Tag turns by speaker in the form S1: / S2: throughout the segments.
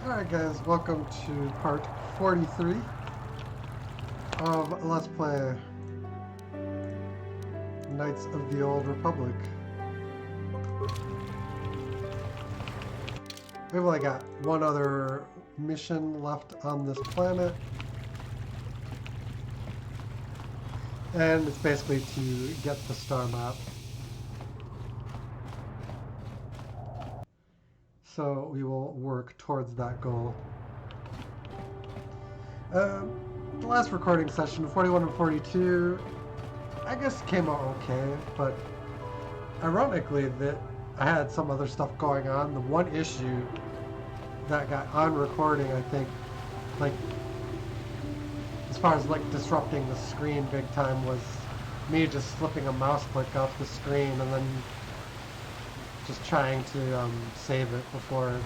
S1: Alright guys, welcome to part 43 of Let's Play Knights of the Old Republic. We've only got one other mission left on this planet. And it's basically to get the star map. So we will work towards that goal. The last recording session, 41 and 42, I guess came out okay, but ironically that I had some other stuff going on. The one issue that got on recording, I think, like, as far as like disrupting the screen big time, was me just slipping a mouse click off the screen and then just trying to save it before it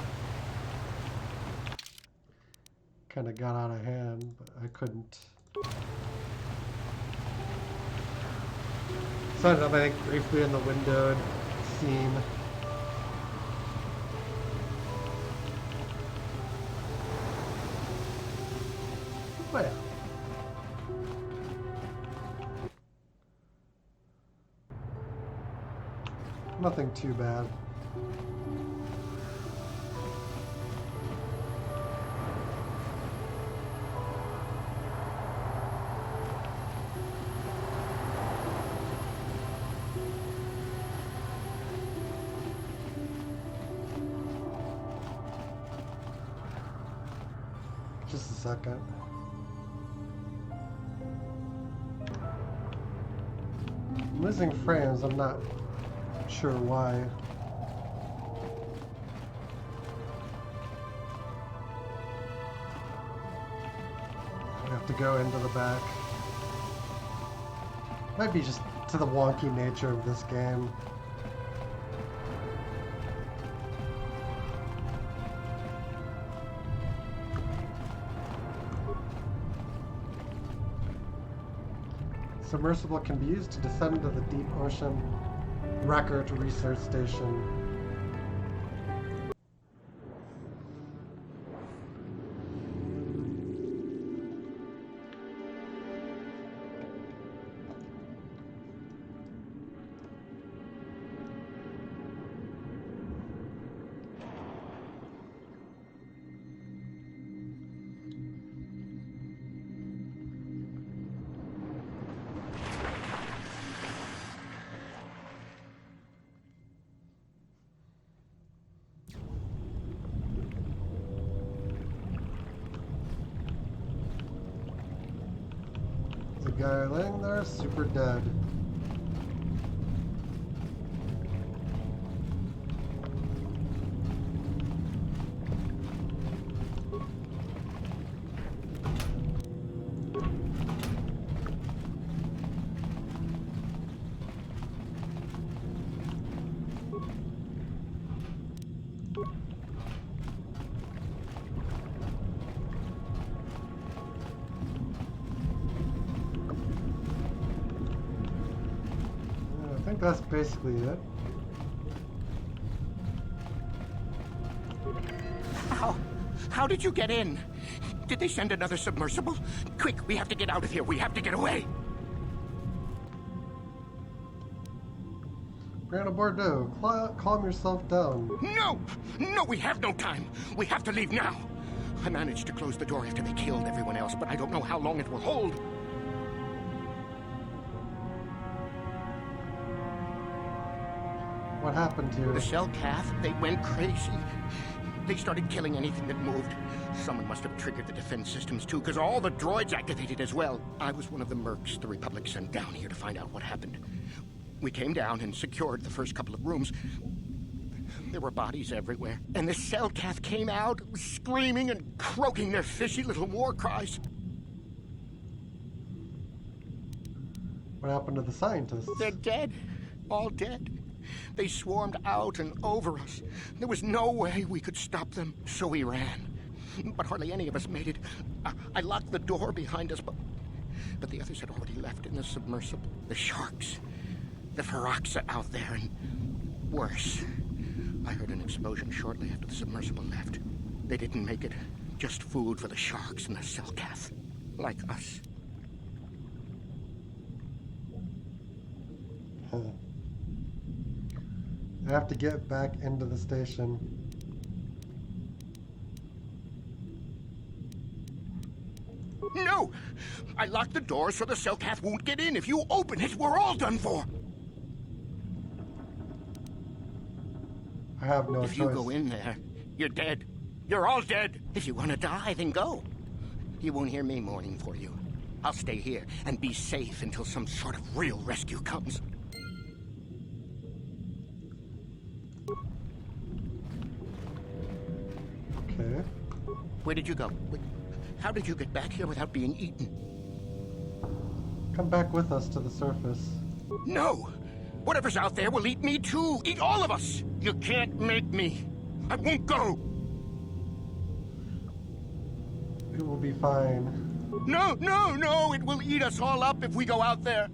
S1: kind of got out of hand, but I couldn't. So I ended up, I think, briefly in the windowed scene. But yeah. Nothing too bad. Just a second. I'm losing frames, I'm not sure why. I have to go into the back. Might be just to the wonky nature of this game. Submersible can be used to descend into the deep ocean. Record research station. The guy laying there, super dead. I think that's basically it.
S2: How did you get in? Did they send another submersible? Quick, we have to get out of here. We have to get away.
S1: Brianna Bordeaux, calm yourself down.
S2: No! No, we have no time. We have to leave now. I managed to close the door after they killed everyone else, but I don't know how long it will hold.
S1: What happened to you?
S2: The cell cath, they went crazy. They started killing anything that moved. Someone must have triggered the defense systems too, because all the droids activated as well. I was one of the mercs the Republic sent down here to find out what happened. We came down and secured the first couple of rooms. There were bodies everywhere. And the cell cath came out, screaming and croaking their fishy little war cries.
S1: What happened to the scientists?
S2: They're dead. All dead. They swarmed out and over us. There was no way we could stop them, so we ran. But hardly any of us made it. I locked the door behind us, but the others had already left in the submersible. The sharks, the Feroxa out there, and worse. I heard an explosion shortly after the submersible left. They didn't make it. Just food for the sharks and the Selkath. Like us.
S1: I have to get back into the station.
S2: No! I locked the door so the Selkath won't get in. If you open it, we're all done for.
S1: I have no choice.
S2: If you go in there, you're dead. You're all dead. If you want to die, then go. You won't hear me mourning for you. I'll stay here and be safe until some sort of real rescue comes.
S1: Okay.
S2: Where did you go? How did you get back here without being eaten?
S1: Come back with us to the surface.
S2: No! Whatever's out there will eat me too! Eat all of us! You can't make me! I won't go!
S1: It will be fine.
S2: No, no, no! It will eat us all up if we go out there!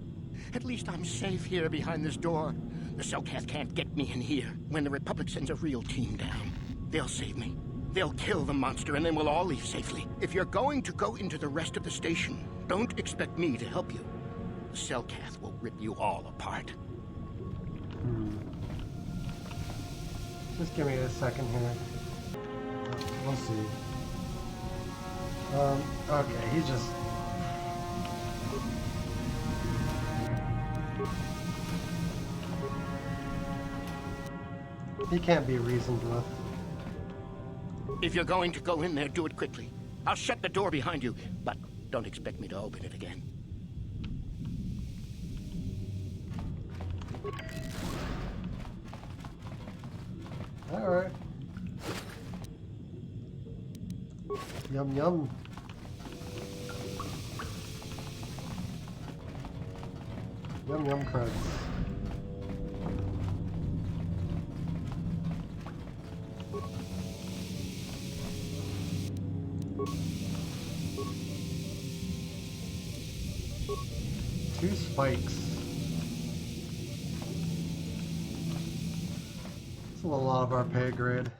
S2: At least I'm safe here behind this door. The Selkath can't get me in here. When the Republic sends a real team down, they'll save me. They'll kill the monster and then we'll all leave safely. If you're going to go into the rest of the station, don't expect me to help you. The Selkath will rip you all apart.
S1: Just give me a second here. We'll see. Okay, he just... He can't be reasoned with.
S2: If you're going to go in there, do it quickly. I'll shut the door behind you, but don't expect me to open it again.
S1: Alright. Yum yum. Yum yum creds. Two spikes. It's a little out of our pay grade.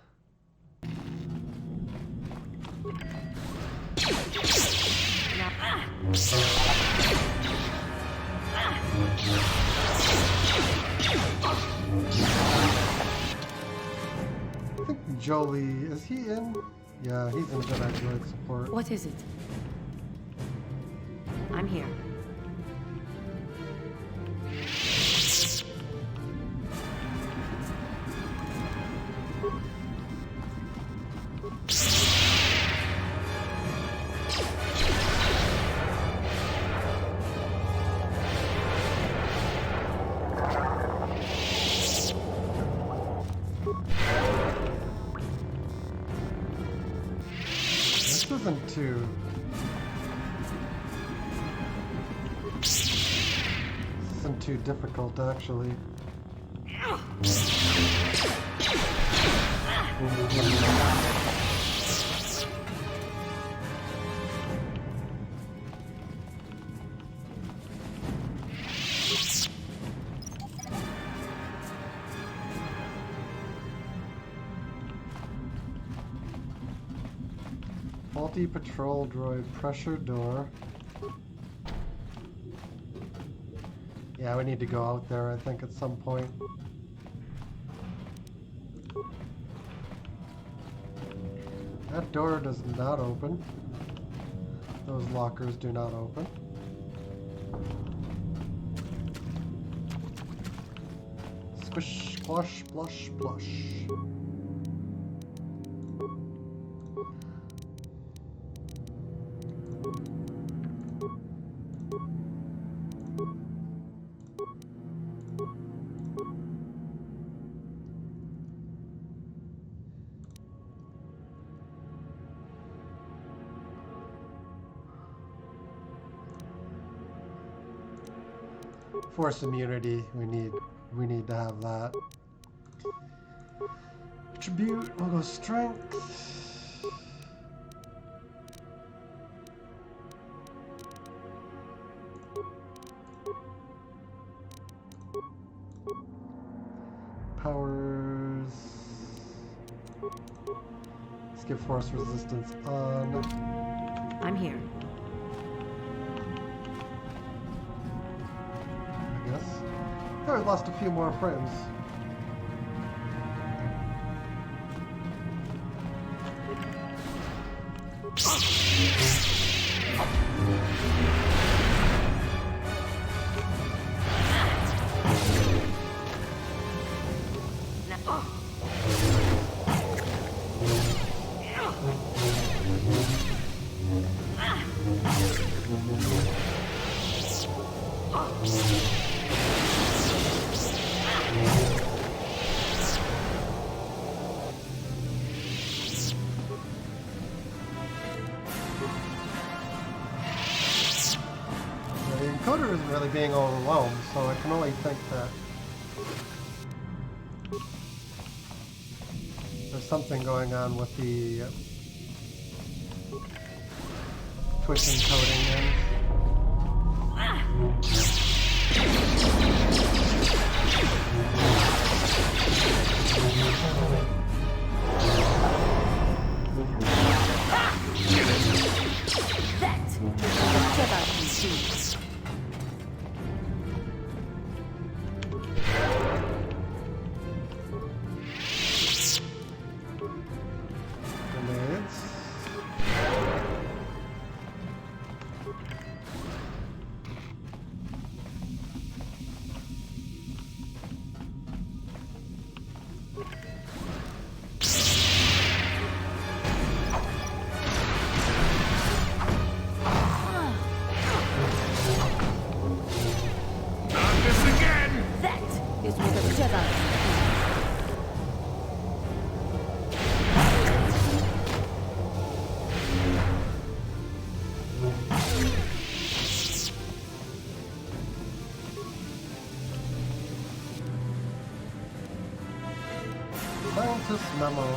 S1: I think Jolie, is he in? Yeah, he's in Jedi Droid support.
S3: What is it? I'm here.
S1: This isn't too... This isn't too difficult, actually. Faulty patrol droid pressure door. Yeah, we need to go out there, I think, at some point. That door does not open. Those lockers do not open. Squish, squash, blush, blush. Force immunity, we need to have that. Attribute, we'll go strength. Powers. Let's get force resistance on.
S3: I'm here.
S1: I guess. Oh, we lost a few more frames. The encoder isn't really being overwhelmed, so I can only think that there's something going on with the Twitch encoding then.
S3: That is what the Jedi can do.
S1: Grenades.
S2: Not this again!
S3: That is what the Jedi can
S1: Scientist memo.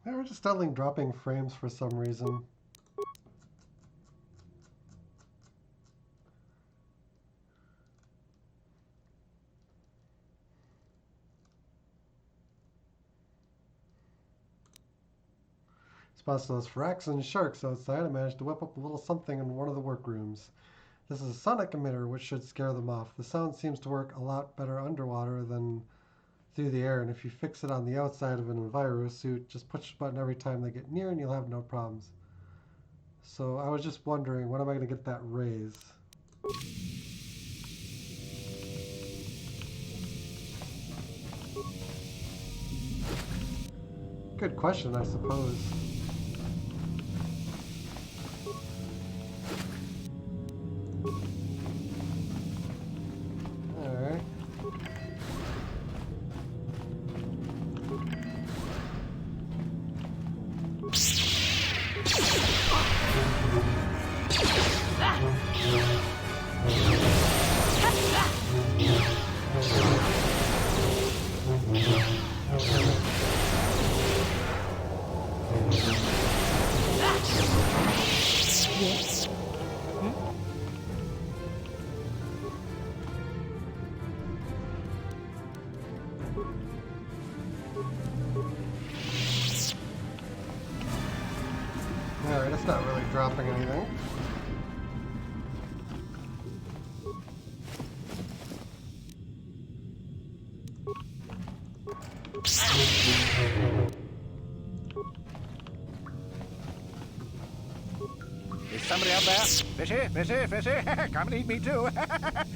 S1: They were just steadily dropping frames for some reason. Response to those fracks and sharks outside, I managed to whip up a little something in one of the workrooms. This is a sonic emitter, which should scare them off. The sound seems to work a lot better underwater than through the air, and if you fix it on the outside of an enviro suit, just push the button every time they get near and you'll have no problems. So I was just wondering, when am I going to get that raise? Good question, I suppose. Alright.
S3: Yes.
S1: Alright, it's not really dropping anything.
S2: Is somebody out there? Fishy, fishy, fishy. Come and eat me too.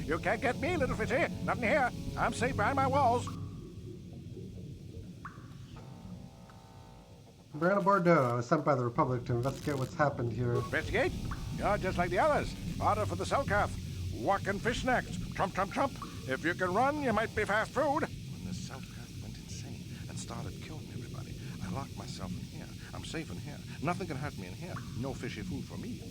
S2: You can't get me, little fishy. Nothing here. I'm safe behind my walls.
S1: Brianna Bordeaux, I was sent by the Republic to investigate what's happened here.
S2: Investigate? You're just like the others. Order for the Selkath. Walk and fish next. Trump, trump, trump. If you can run, you might be fast food.
S4: When the Selkath went insane and started killing everybody, I locked myself in here. I'm safe in here. Nothing can hurt me in here. No fishy food for me.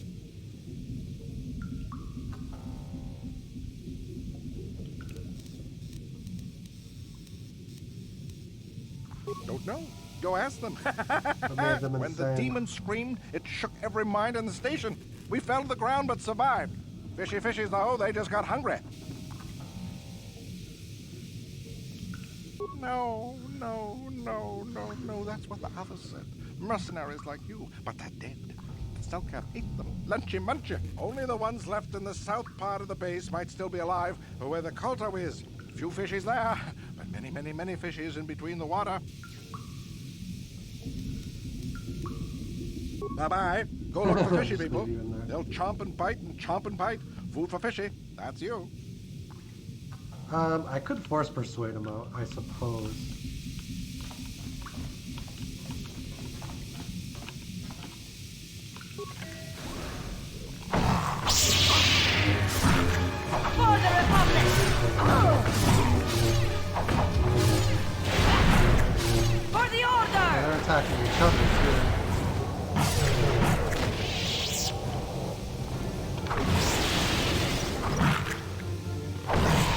S4: Don't know. Go ask them.
S1: What made them
S4: When the
S1: insane?
S4: demon screamed, it shook every mind in the station. We fell to the ground but survived. Fishies, though, they just got hungry. No, that's what the others said. Mercenaries like you, but they're dead. Selka ate them. Munchy. Only the ones left in the south part of the base might still be alive, where the KOTOR is. Few fishies there, but many fishies in between the water. Bye-bye. Go look for fishy people.
S1: Leave you in there.
S4: They'll chomp and bite. Food for fishy. That's you.
S1: I could force persuade him out, I suppose.
S3: For the Republic! For the
S1: Yeah,
S3: Order!
S1: they're attacking each other too.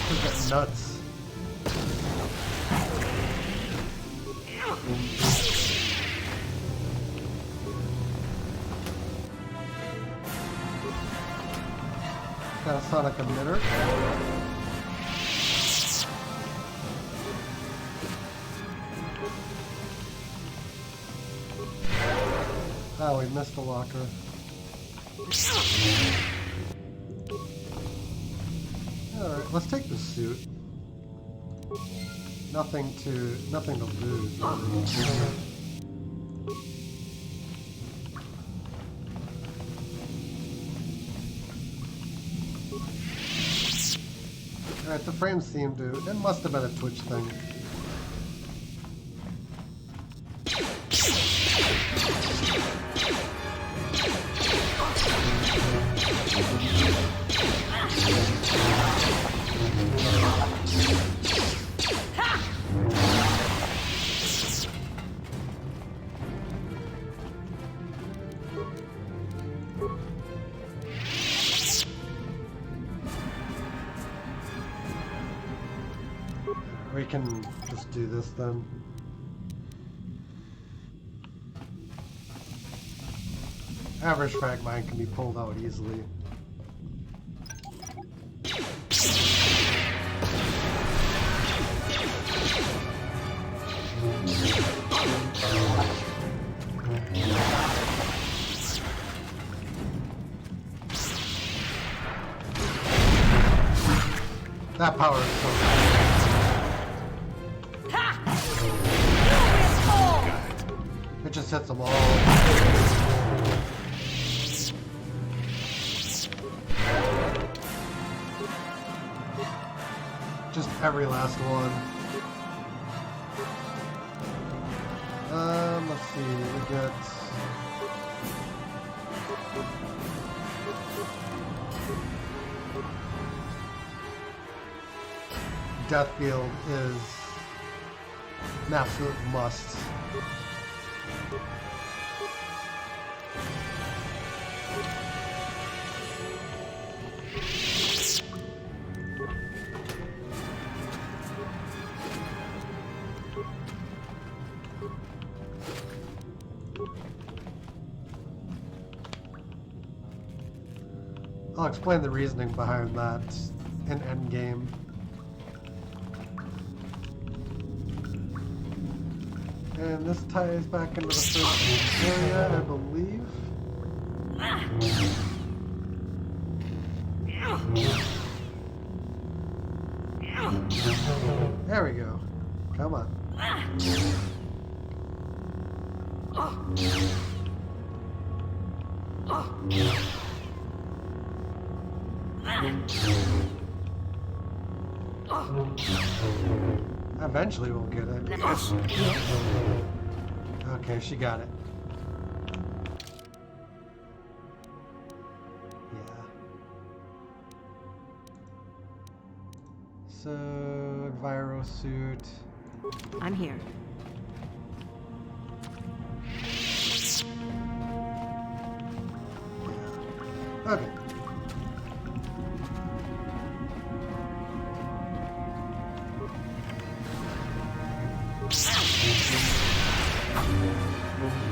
S1: They're getting nuts. Got a sonic emitter. Oh, we missed a locker. Alright, let's take the suit. Nothing to lose. Alright, the frames seem to... It must have been a Twitch thing. We can just do this then. Average frag mine can be pulled out easily. That power is so good. It just hits them all. Just every last one. Let's see, we get... Deathfield is an absolute must. I'll explain the reasoning behind that in Endgame. And this ties back into the first area, I believe. There we go. Come on. Eventually we'll get it.
S4: Yes.
S1: Okay, she got it. Yeah. So, Enviro suit.
S3: I'm here.
S1: Yeah. Okay.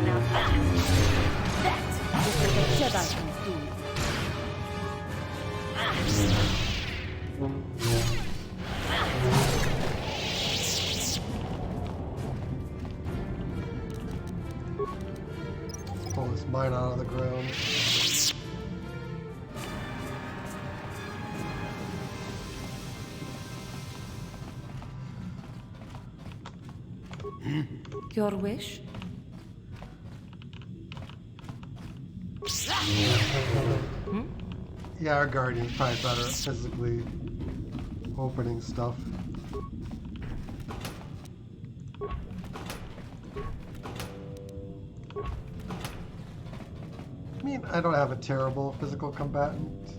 S3: Now that is what a Jedi can do.
S1: Pull this mine out of the ground.
S3: Your wish?
S1: Yeah, our guardian's probably better at physically opening stuff. I mean, I don't have a terrible physical combatant.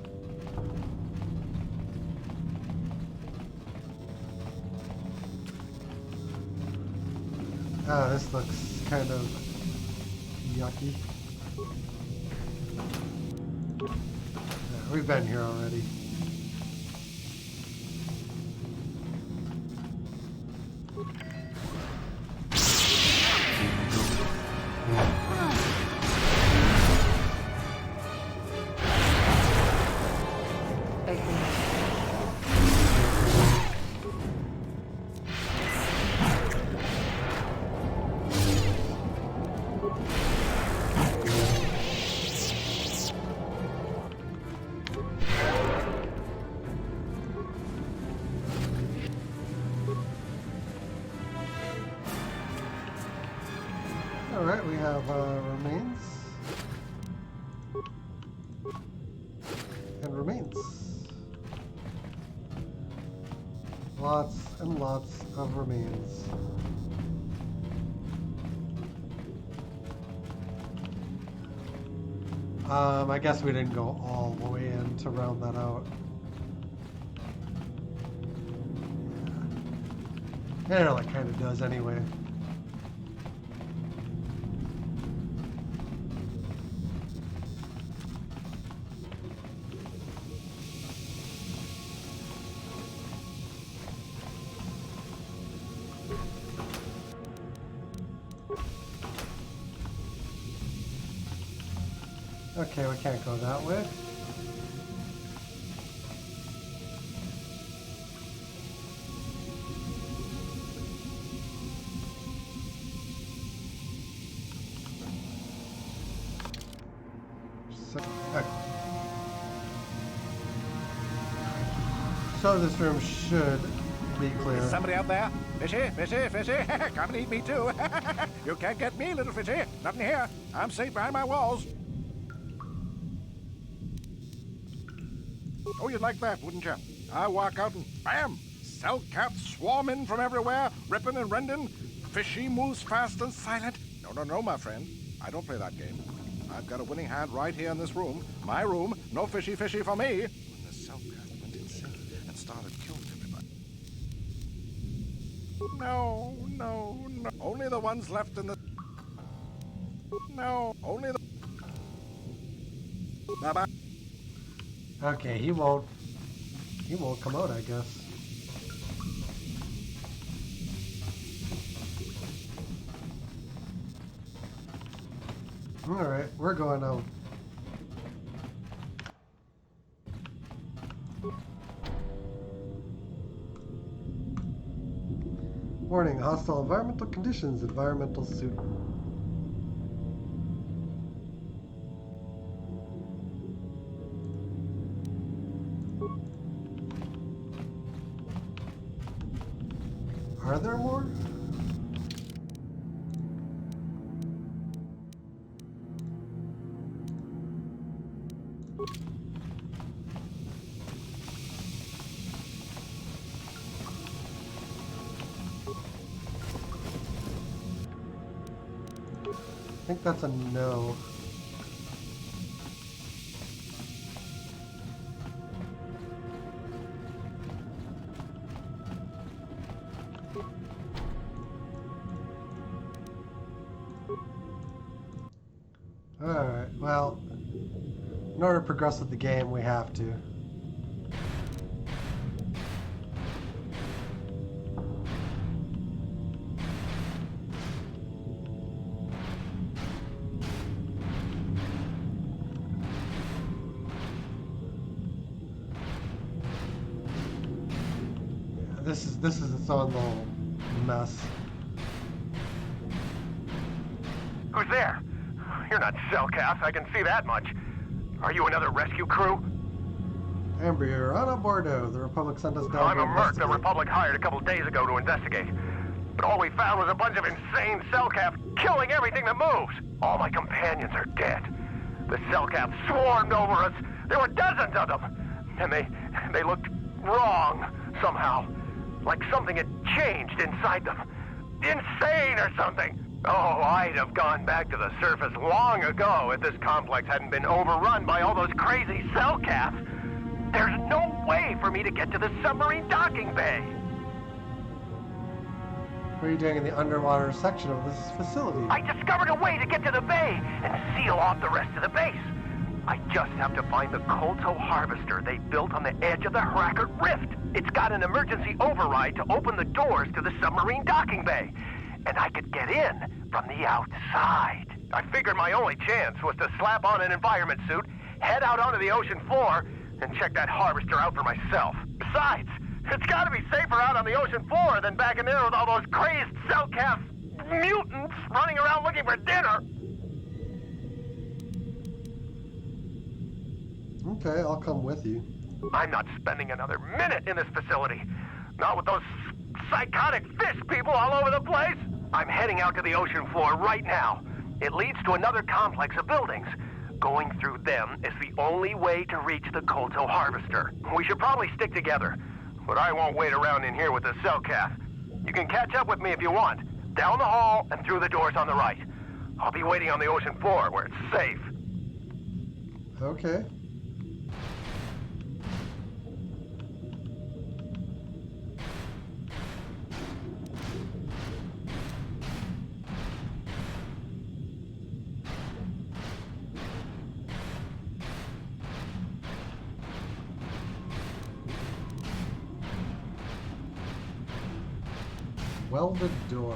S1: Ah, this looks kind of yucky. Yeah, we've been here already. Alright, we have remains. And remains. Lots and lots of remains. I guess we didn't go all the way in to round that out. Yeah. It really kind of does anyway. Okay, we can't go that way. So this room should be clear.
S4: Is somebody out there? Fishy, fishy, fishy. Come and eat me too. You can't get me, little fishy. Nothing here. I'm safe behind my walls. Oh, you'd like that, wouldn't you? I walk out and bam! Cell cats swarm in from everywhere, ripping and rending. Fishy moves fast and silent. No, no, no, my friend. I don't play that game. I've got a winning hand right here in this room. My room. No fishy fishy for me. When the cell cat went insane and started killing everybody. No, no, no. Only the ones left in the... No, only the... Bye-bye.
S1: Okay, he won't come out, I guess. Alright, we're going out. Warning, hostile environmental conditions, environmental suit. Are there more? I think that's a no. Alright, well, in order to progress with the game, we have to. this is its own little mess.
S5: Who's there? You're not Cellcast, I can see that much. Are you another rescue crew?
S1: Amber, you're on a Bordeaux. The Republic sent us down
S5: I'm
S1: to
S5: a merc the
S1: investigate.
S5: Republic hired a couple days ago to investigate. But all we found was a bunch of insane Cellcaps killing everything that moves. All my companions are dead. The Cellcaps swarmed over us. There were dozens of them. And they looked wrong, somehow. Like something had changed inside them. Insane or something. Oh, I'd have gone back to the surface long ago if this complex hadn't been overrun by all those crazy Cellcaps. There's no way for me to get to the submarine docking bay.
S1: What are you doing in the underwater section of this facility?
S5: I discovered a way to get to the bay and seal off the rest of the base. I just have to find the KOTOR harvester they built on the edge of the Harakert Rift. It's got an emergency override to open the doors to the submarine docking bay. And I could get in from the outside. I figured my only chance was to slap on an environment suit, head out onto the ocean floor, and check that harvester out for myself. Besides, it's gotta be safer out on the ocean floor than back in there with all those crazed Cellcast mutants running around looking for dinner.
S1: Okay, I'll come with you.
S5: I'm not spending another minute in this facility. Not with those psychotic fish people all over the place. I'm heading out to the ocean floor right now. It leads to another complex of buildings. Going through them is the only way to reach the KOTOR harvester. We should probably stick together, but I won't wait around in here with the Cellcast. You can catch up with me if you want. Down the hall and through the doors on the right. I'll be waiting on the ocean floor where it's safe.
S1: Okay. Welded door.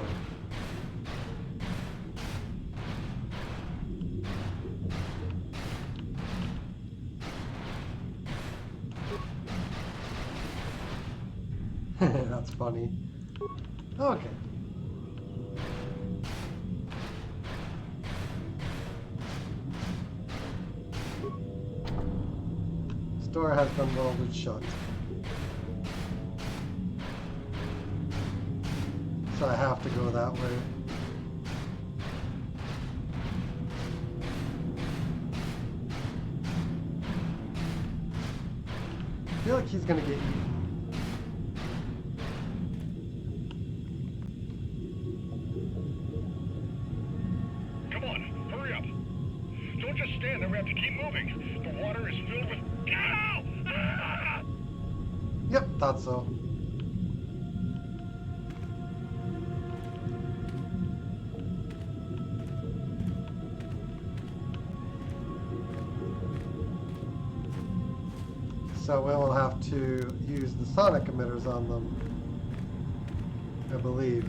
S1: That's funny. Okay. This door has been welded shut. So I have to go that way. I feel like he's gonna get eaten.
S6: Come on, hurry up. Don't just stand there, we have to keep moving. The water is filled with... Ow! Ah!
S1: Yep, thought so. So we'll have to use the sonic emitters on them, I believe.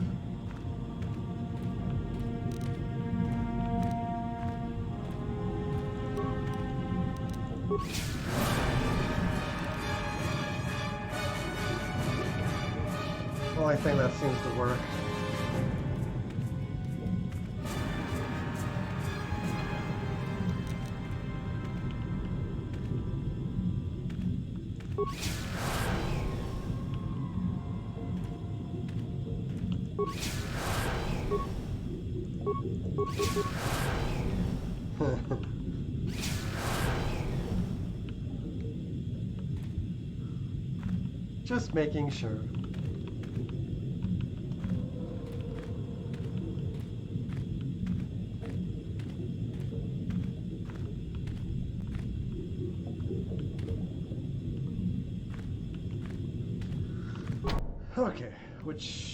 S1: Only thing that seems to work. Just making sure. Okay, which...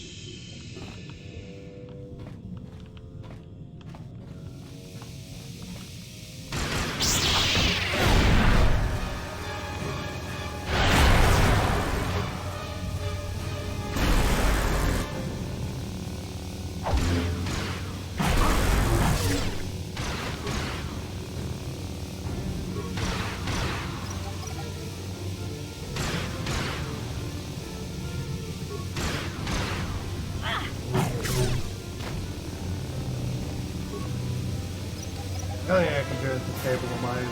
S1: The only thing I can do is disable the mine.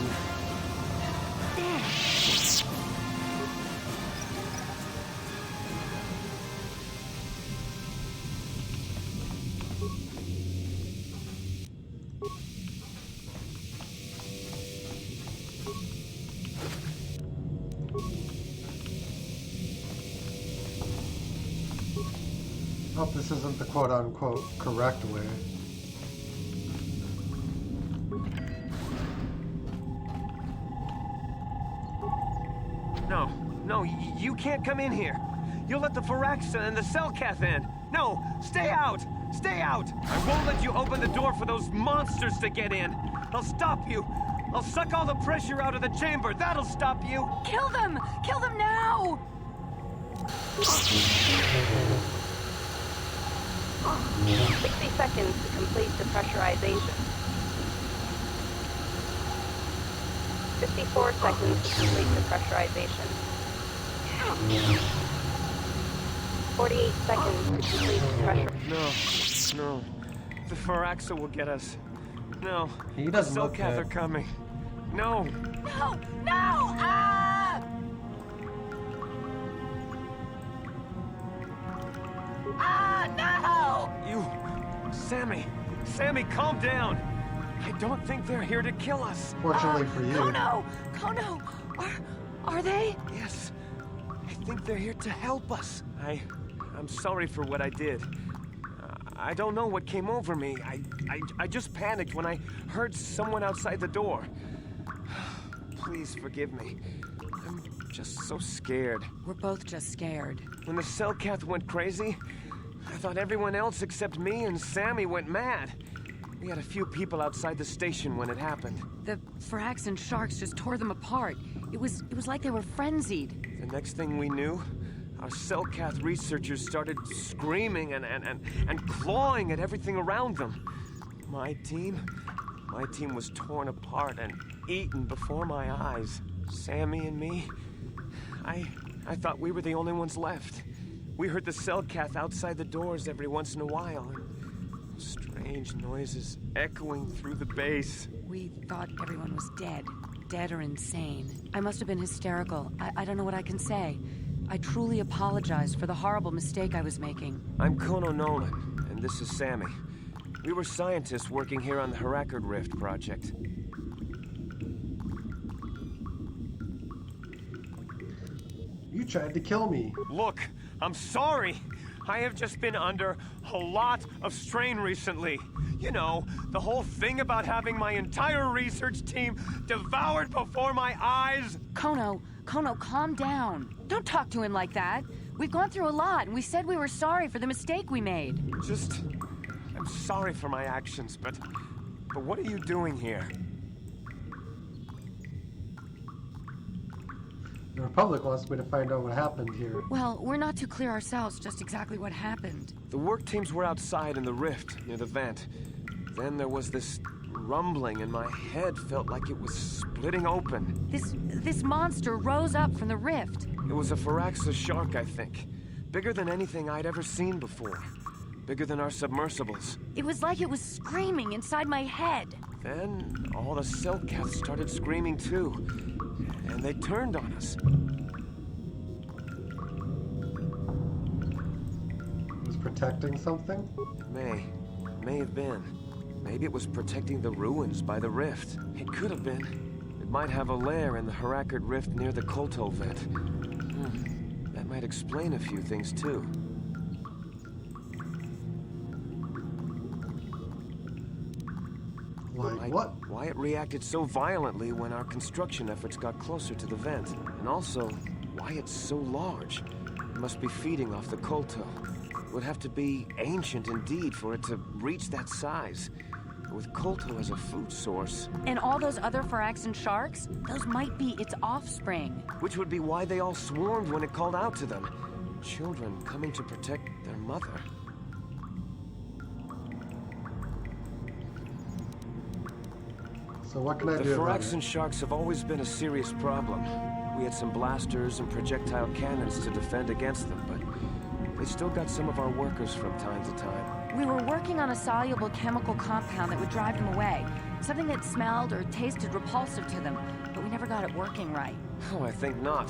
S1: Hope this isn't the quote-unquote correct way.
S7: No, you can't come in here. You'll let the Firaxa and the Selkath in. No, stay out! Stay out! I won't let you open the door for those monsters to get in. I'll stop you. I'll suck all the pressure out of the chamber. That'll stop you.
S3: Kill them! Kill them now!
S8: 60 seconds to complete the pressurization. 54 seconds to complete the pressurization. 48 seconds to complete the pressure.
S7: No. The Firaxa will get us. No.
S1: He doesn't
S7: the
S1: look
S7: Selkath
S1: good.
S7: are coming. No.
S3: No! No! Ah! Ah, no!
S7: You... Sammy, calm down. I don't think they're here to kill us.
S1: Fortunately for you.
S3: Kono! Are they?
S7: Yes. I think they're here to help us. I'm sorry for what I did. I don't know what came over me. I just panicked when I heard someone outside the door. Please forgive me. I'm just so scared.
S3: We're both just scared.
S7: When the Selkath went crazy, I thought everyone else except me and Sammy went mad. We had a few people outside the station when it happened.
S3: The Frax and Sharks just tore them apart. It was like they were frenzied.
S7: The next thing we knew, our Selkath researchers started screaming and clawing at everything around them. My team was torn apart and eaten before my eyes. Sammy and me, I thought we were the only ones left. We heard the Selkath outside the doors every once in a while. And strange noises echoing through the base.
S3: We thought everyone was dead. Dead or insane. I must have been hysterical. I don't know what I can say. I truly apologize for the horrible mistake I was making.
S7: I'm Kono Nolan, and this is Sammy. We were scientists working here on the Harakard Rift project.
S1: You tried to kill me.
S7: Look, I'm sorry. I have just been under a lot of strain recently. You know, the whole thing about having my entire research team devoured before my eyes.
S3: Kono, calm down. Don't talk to him like that. We've gone through a lot, and we said we were sorry for the mistake we made.
S7: I'm sorry for my actions, but what are you doing here?
S1: The Republic wants me to find out what happened here.
S3: Well, we're not too clear ourselves just exactly what happened.
S7: The work teams were outside in the rift, near the vent. Then there was this rumbling, and my head felt like it was splitting open.
S3: This monster rose up from the rift.
S7: It was a Firaxa shark, I think. Bigger than anything I'd ever seen before. Bigger than our submersibles.
S3: It was like it was screaming inside my head.
S7: Then all the Selkaths started screaming too. And they turned on us.
S1: It was protecting something?
S7: It may have been. Maybe it was protecting the ruins by the rift. It could have been. It might have a lair in the Harakard Rift near the KOTOR vent. That might explain a few things too.
S1: Like what?
S7: Why it reacted so violently when our construction efforts got closer to the vent. And also, why it's so large. It must be feeding off the KOTOR. It would have to be ancient indeed for it to reach that size. With KOTOR as a food source.
S3: And all those other Firaxan sharks? Those might be its offspring.
S7: Which would be why they all swarmed when it called out to them. Children coming to protect their mother.
S1: So what can I
S7: The
S1: do about
S7: Firaxan
S1: it?
S7: sharks have always been a serious problem. We had some blasters and projectile cannons to defend against them, but they still got some of our workers from time to time.
S3: We were working on a soluble chemical compound that would drive them away. Something that smelled or tasted repulsive to them, but we never got it working right.
S7: Oh, I think not.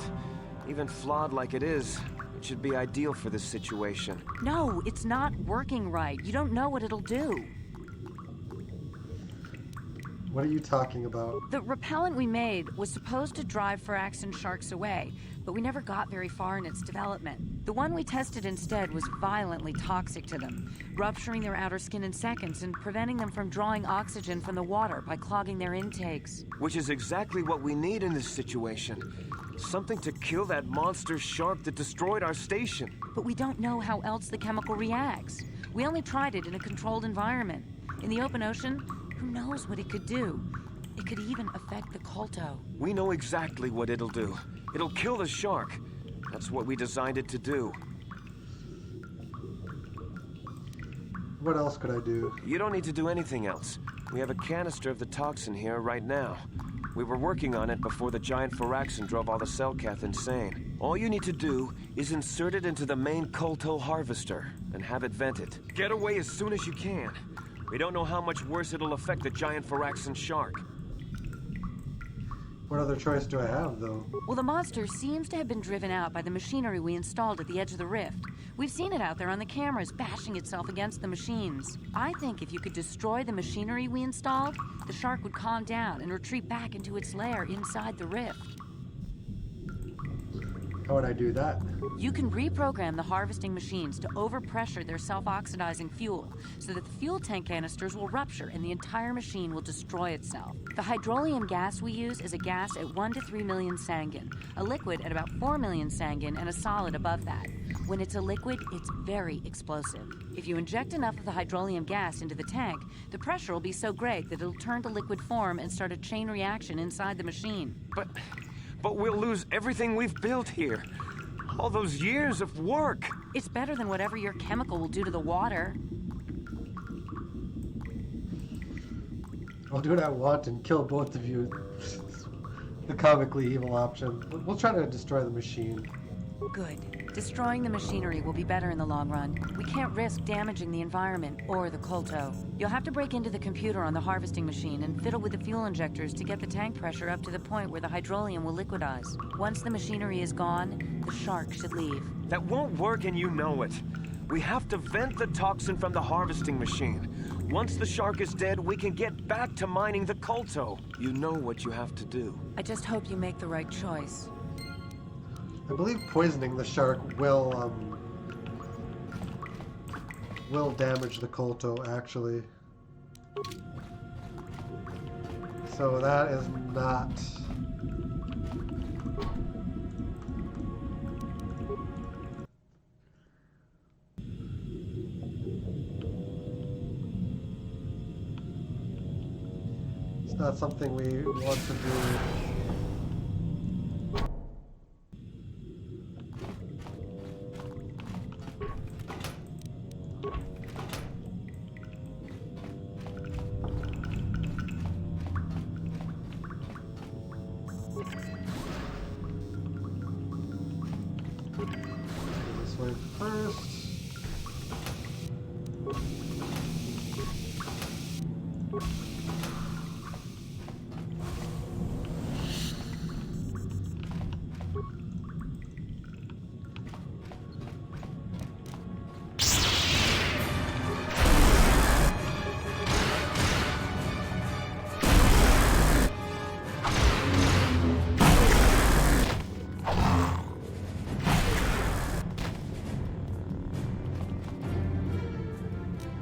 S7: Even flawed like it is, it should be ideal for this situation.
S3: No, it's not working right. You don't know what it'll do.
S1: What are you talking about?
S3: The repellent we made was supposed to drive Firaxan sharks away, but we never got very far in its development. The one we tested instead was violently toxic to them, rupturing their outer skin in seconds and preventing them from drawing oxygen from the water by clogging their intakes.
S7: Which is exactly what we need in this situation. Something to kill that monster shark that destroyed our station.
S3: But we don't know how else the chemical reacts. We only tried it in a controlled environment. In the open ocean, who knows what it could do? It could even affect the Kolto.
S7: We know exactly what it'll do. It'll kill the shark. That's what we designed it to do.
S1: What else could I do?
S7: You don't need to do anything else. We have a canister of the toxin here right now. We were working on it before the giant Firaxan drove all the Selkath insane. All you need to do is insert it into the main Kolto harvester and have it vented. Get away as soon as you can. We don't know how much worse it'll affect the giant Firaxan shark.
S1: What other choice do I have, though?
S3: Well, the monster seems to have been driven out by the machinery we installed at the edge of the rift. We've seen it out there on the cameras, bashing itself against the machines. I think if you could destroy the machinery we installed, the shark would calm down and retreat back into its lair inside the rift.
S1: How would I do that?
S3: You can reprogram the harvesting machines to overpressure their self-oxidizing fuel so that the fuel tank canisters will rupture and the entire machine will destroy itself. The hydrolium gas we use is a gas at 1 to 3 million sangin, a liquid at about 4 million sangin, and a solid above that. When it's a liquid, it's very explosive. If you inject enough of the hydrolium gas into the tank, the pressure will be so great that it'll turn to liquid form and start a chain reaction inside the machine.
S7: But we'll lose everything we've built here. All those years of work.
S3: It's better than whatever your chemical will do to the water.
S1: I'll do what I want and kill both of you. The comically evil option. We'll try to destroy the machine.
S3: Good. Destroying the machinery will be better in the long run. We can't risk damaging the environment or the Kolto. You'll have to break into the computer on the harvesting machine and fiddle with the fuel injectors to get the tank pressure up to the point where the hydrolium will liquidize. Once the machinery is gone, the shark should leave.
S7: That won't work and you know it. We have to vent the toxin from the harvesting machine. Once the shark is dead, we can get back to mining the Kolto. You know what you have to do.
S3: I just hope you make the right choice.
S1: I believe poisoning the shark will damage the Kolto, actually. So that is not... It's not something we want to do. This way first.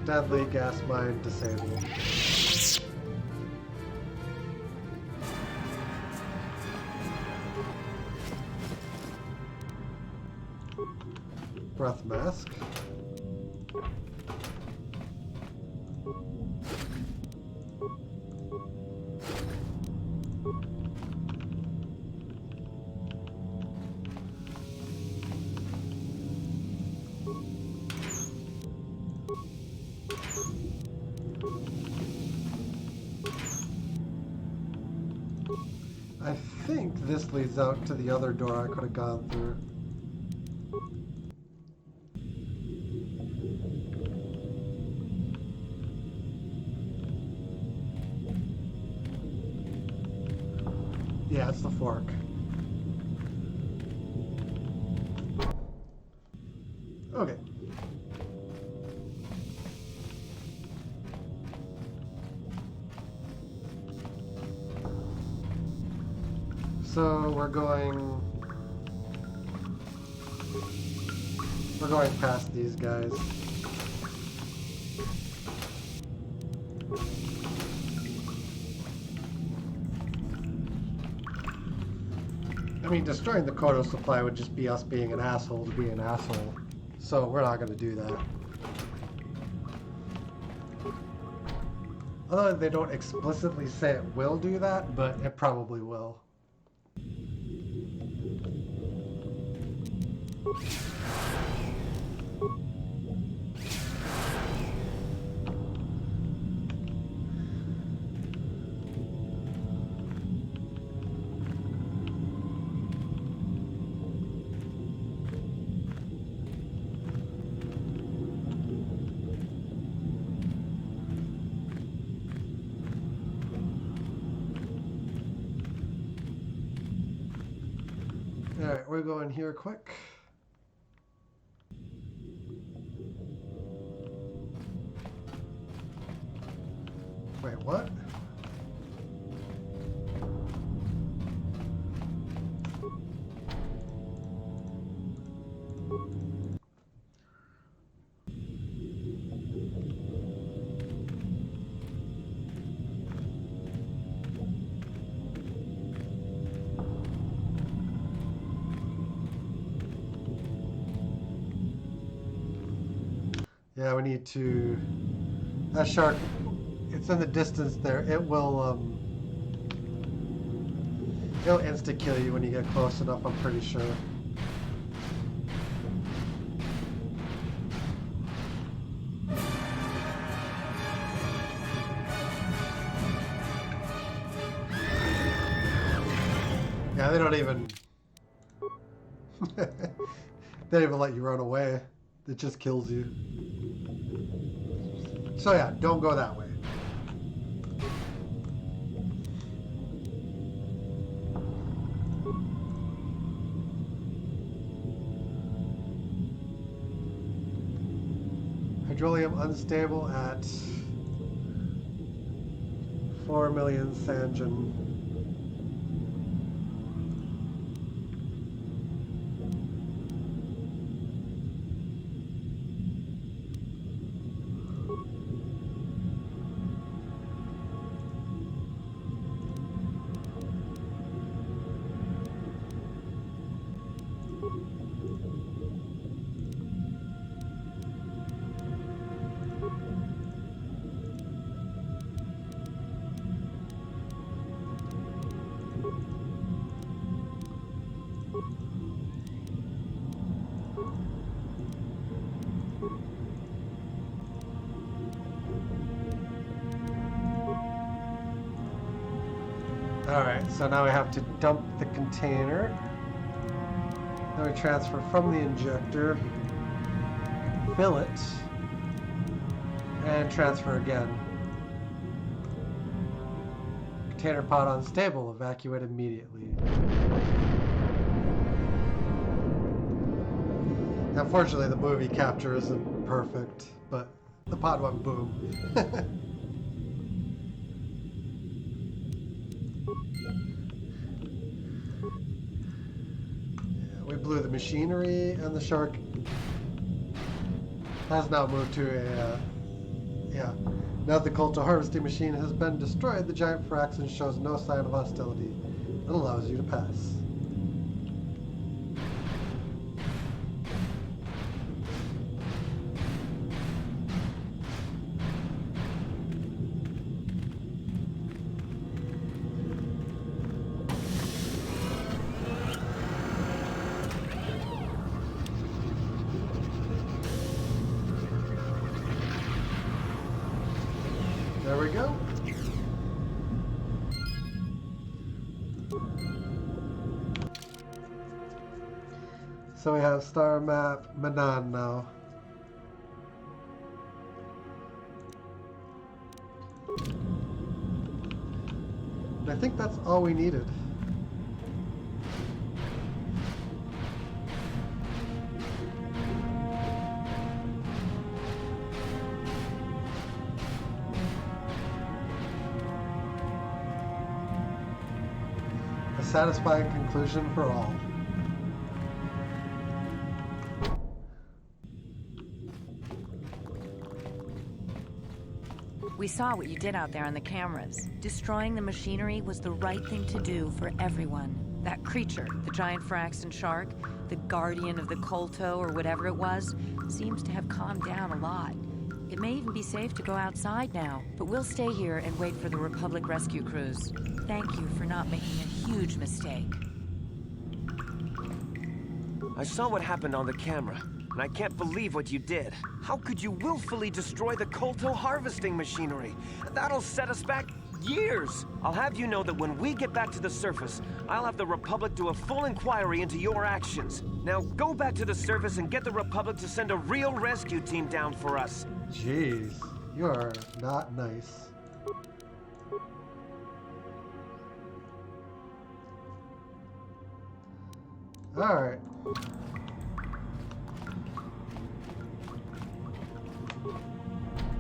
S1: Deadly gas mine disabled. Breath mask. I think this leads out to the other door I could have gone through. Yeah, it's the fork. Okay. So we're going past these guys. I mean, destroying the KOTOR supply would just be us being an asshole to be an asshole. So we're not going to do that. Although they don't explicitly say it will do that, but it probably will. Alright, we're going here quick. Wait, what? Yeah, we need to... That shark, it's in the distance there. It'll insta-kill you when you get close enough, I'm pretty sure. Yeah, they don't even... they don't even let you run away. It just kills you. So yeah, don't go that way. Hydrolium unstable at 4 million Sanjan. Alright, so now we have to dump the container. Then we transfer from the injector, fill it, and transfer again. Container pod unstable, evacuate immediately. Unfortunately, the movie capture isn't perfect, but the pod went boom. We blew the machinery, and the shark has now moved to a, Now that the KOTOR harvesting machine has been destroyed, the giant fraxen shows no sign of hostility. It allows you to pass. There we go. So we have star map Manaan now. And I think that's all we needed. satisfying conclusion for all.
S3: We saw what you did out there on the cameras. Destroying the machinery was the right thing to do for everyone. That creature, the giant Firaxan shark, the guardian of the Kolto or whatever it was, seems to have calmed down a lot. It may even be safe to go outside now, but we'll stay here and wait for the Republic rescue crews. Thank you for not making a huge mistake.
S7: I saw what happened on the camera, and I can't believe what you did. How could you willfully destroy the Kolto harvesting machinery? That'll set us back years. I'll have you know that when we get back to the surface, I'll have the Republic do a full inquiry into your actions. Now go back to the surface and get the Republic to send a real rescue team down for us.
S1: Jeez, you are not nice. Alright.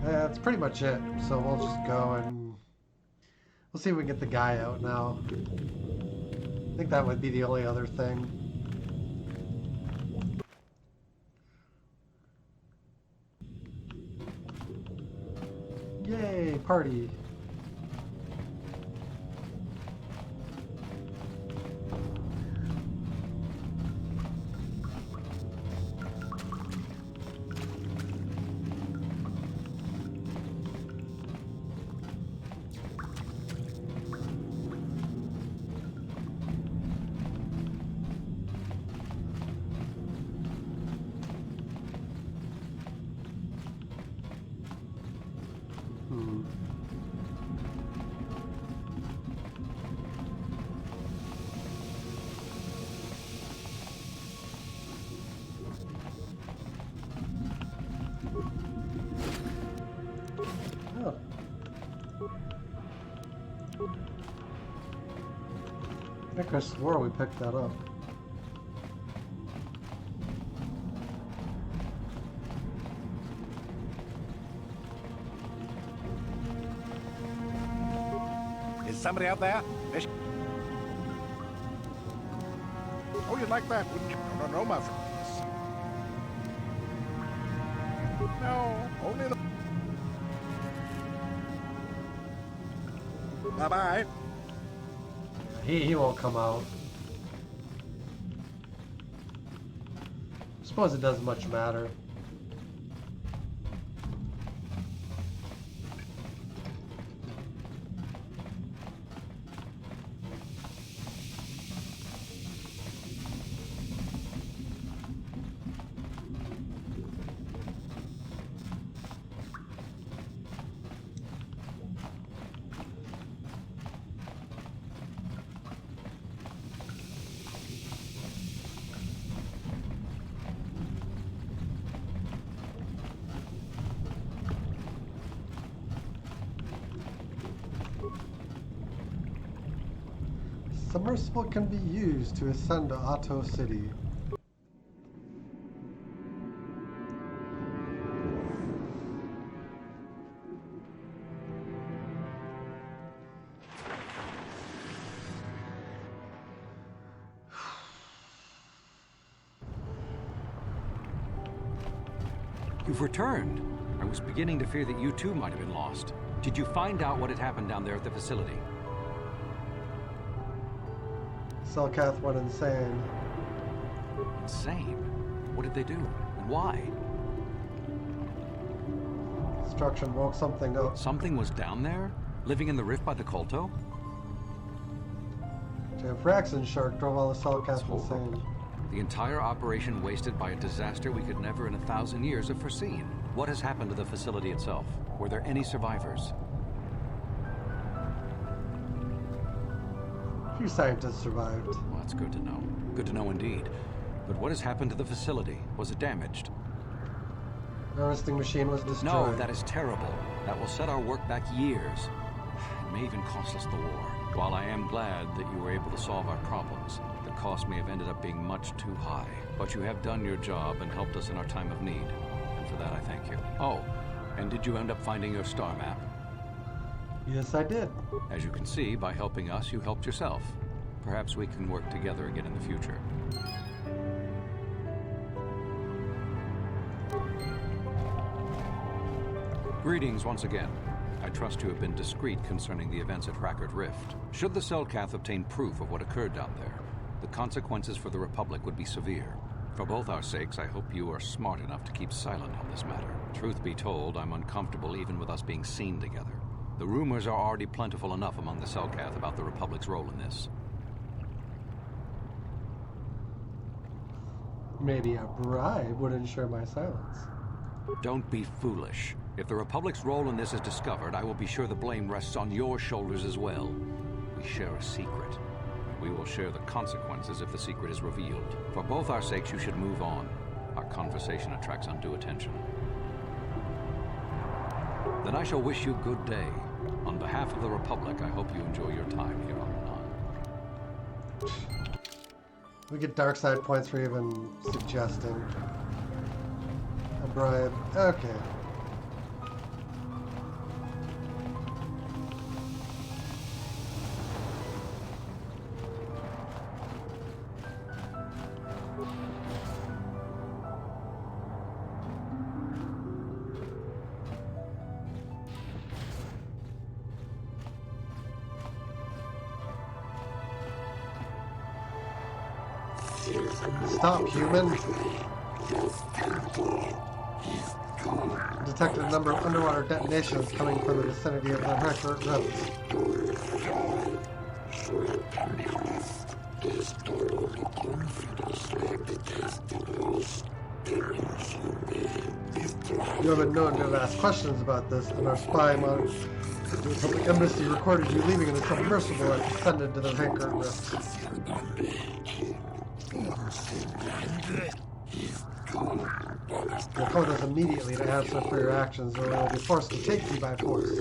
S1: That's pretty much it. So we'll just go and we'll see if we can get the guy out now. I think that would be the only other thing. Yay, party. I think I swore we picked that up.
S4: Is somebody out there? Oh, you'd like that, wouldn't you? No, my friends. No, only the... Bye-bye.
S1: He won't come out. Suppose it doesn't much matter. Submersible can be used to ascend to Otto City.
S9: You've returned. I was beginning to fear that you too might have been lost. Did you find out what had happened down there at the facility?
S1: Selkath went insane.
S9: Insane? What did they do? And why?
S1: Destruction woke something up.
S9: Something was down there? Living in the rift by the Kolto?
S1: The Firaxan shark drove all the Selkath insane.
S9: The entire operation wasted by a disaster we could never in 1,000 years have foreseen. What has happened to the facility itself? Were there any survivors?
S1: A few scientists survived.
S9: Well, that's good to know. Good to know indeed. But what has happened to the facility? Was it damaged?
S1: The harvesting machine was destroyed.
S9: No, that is terrible. That will set our work back years. It may even cost us the war. While I am glad that you were able to solve our problems, the cost may have ended up being much too high. But you have done your job and helped us in our time of need. And for that, I thank you. Oh, and did you end up finding your star map?
S1: Yes, I did.
S9: As you can see, by helping us, you helped yourself. Perhaps we can work together again in the future. Greetings once again. I trust you have been discreet concerning the events at Rackard Rift. Should the Selkath obtain proof of what occurred down there, the consequences for the Republic would be severe. For both our sakes, I hope you are smart enough to keep silent on this matter. Truth be told, I'm uncomfortable even with us being seen together. The rumors are already plentiful enough among the Selkath about the Republic's role in this.
S1: Maybe a bribe would ensure my silence.
S9: Don't be foolish. If the Republic's role in this is discovered, I will be sure the blame rests on your shoulders as well. We share a secret. We will share the consequences if the secret is revealed. For both our sakes, you should move on. Our conversation attracts undue attention. Then I shall wish you good day. On behalf of the Republic, I hope you enjoy your time here on Manaan.
S1: We get dark side points for even suggesting a bribe. Okay. Stop, human! Detected a number of underwater detonations coming from the vicinity of the Rackard Rift. You have been known to have asked questions about this, and our spy monitor the Republic Embassy recorded you leaving in a submersible and descended to the Rackard Rift. Your code is immediately to answer for your actions, or they will be forced to take you by force.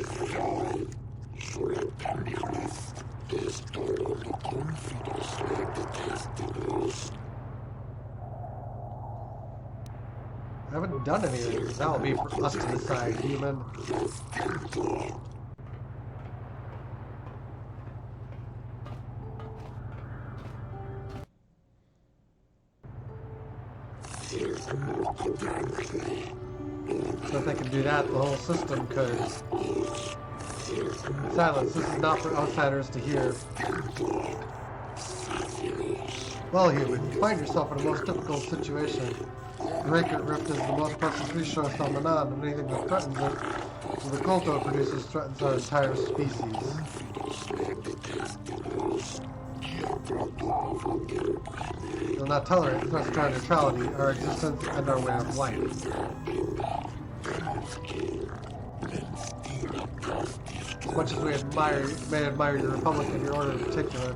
S1: I haven't done anything. That will be for us to decide, human. So if they can do that, the whole system could. Silence, this is not for outsiders to hear. Well, human, you find yourself in a most difficult situation. The Rackard Rift is the most precious resource on Manaan, and anything that threatens it, so the KOTOR produces threatens our entire species. We will not tolerate threats to our neutrality, our existence, and our way of life. As much as we may admire your Republic and your order in particular,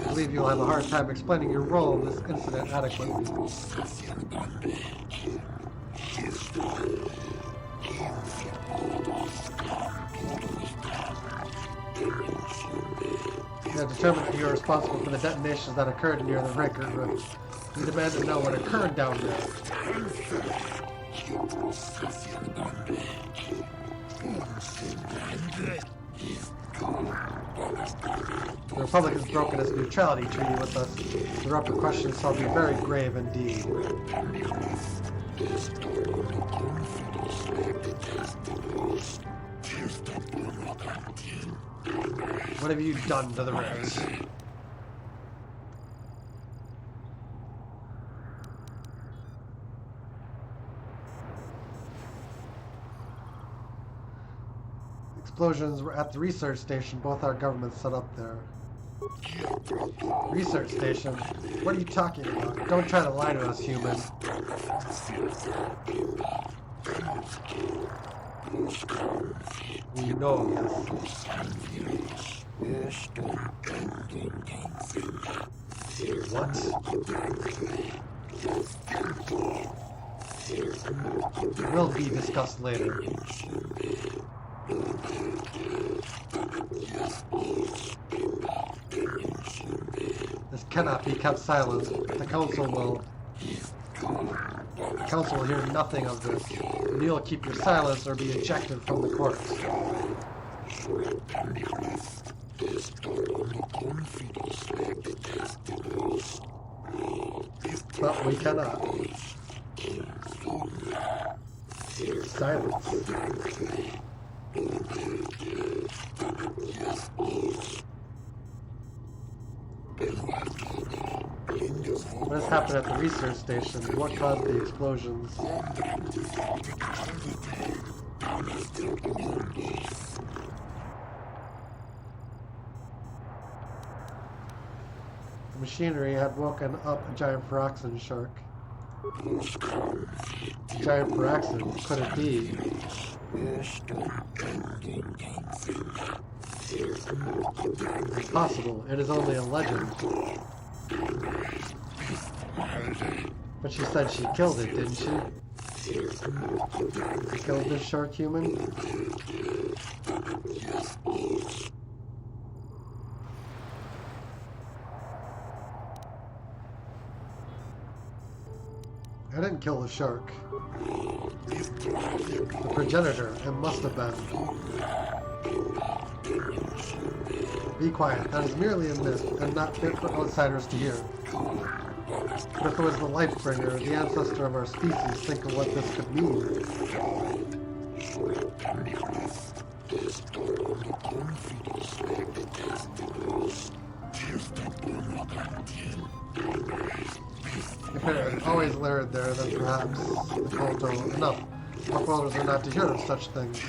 S1: I believe you'll have a hard time explaining your role in this incident adequately. You have determined that you are responsible for the detonations that occurred near the Rackard Rift. We demand to know what occurred down there. The Republic has broken its neutrality treaty with us. The repercussions shall be very grave indeed. What have you done to the rivers? Explosions were at the research station both our governments set up there. Research station? What are you talking about? Don't try to lie to us, human. We know, yes. What? Will be discussed later. This cannot be kept silent. The Council will hear nothing of this. And you'll keep your silence or be ejected from the court. But we cannot. Silence. What has happened at the research station? What caused the explosions? The machinery had woken up a giant pyroxene shark. Giant pyroxene? Could it be? Impossible. It is only a legend. But she said she killed it, didn't she? Killed this shark human? I didn't kill the shark. The progenitor, it must have been. Be quiet, that is merely a myth, and not fit for outsiders to hear. But if it was the life bringer, the ancestor of our species, think of what this could mean. If it had always layered there, then perhaps the KOTOR enough. Our followers are not to hear of such things.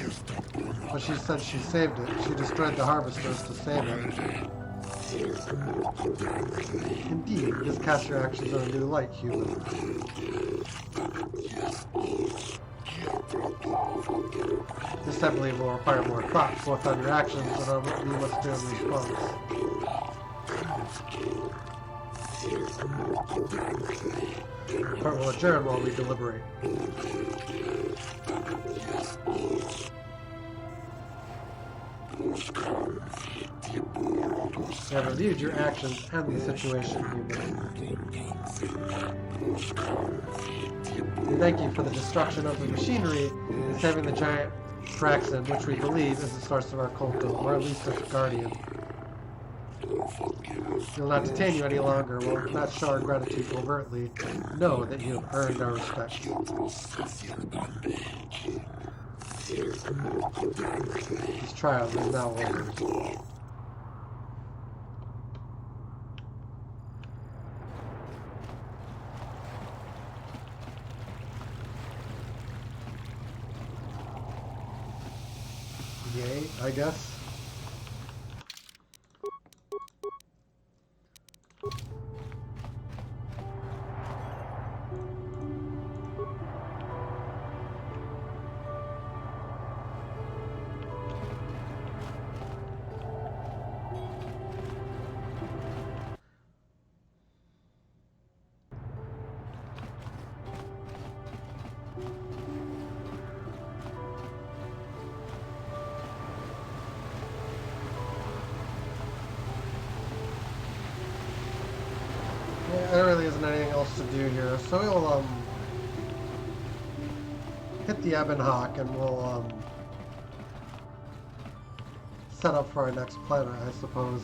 S1: But she said she saved it. She destroyed the harvesters to save it. Indeed, this casts your actions in a new light, human. This, I believe, will require more thought, both on your actions and on what you must do in response. The court will adjourn while we deliberate. I have reviewed your actions and the situation, human. We thank you for the destruction of the machinery and saving the giant pyroxene, which we believe is the source of our KOTOR, or at least its guardian. We will not detain you any longer. We will not show our gratitude overtly. Know that you have earned our respect. This trial is now over. Yay, I guess. There really isn't anything else to do here, so we'll hit the Ebon Hawk and we'll set up for our next planet, I suppose.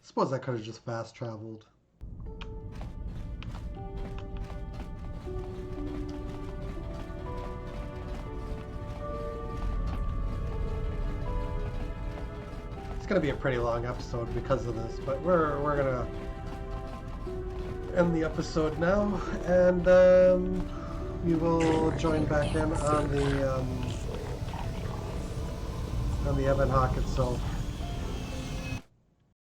S1: Suppose I could have just fast traveled. It's gonna be a pretty long episode because of this, but we're gonna end the episode now, and we will join back in on the Ebon Hawk itself.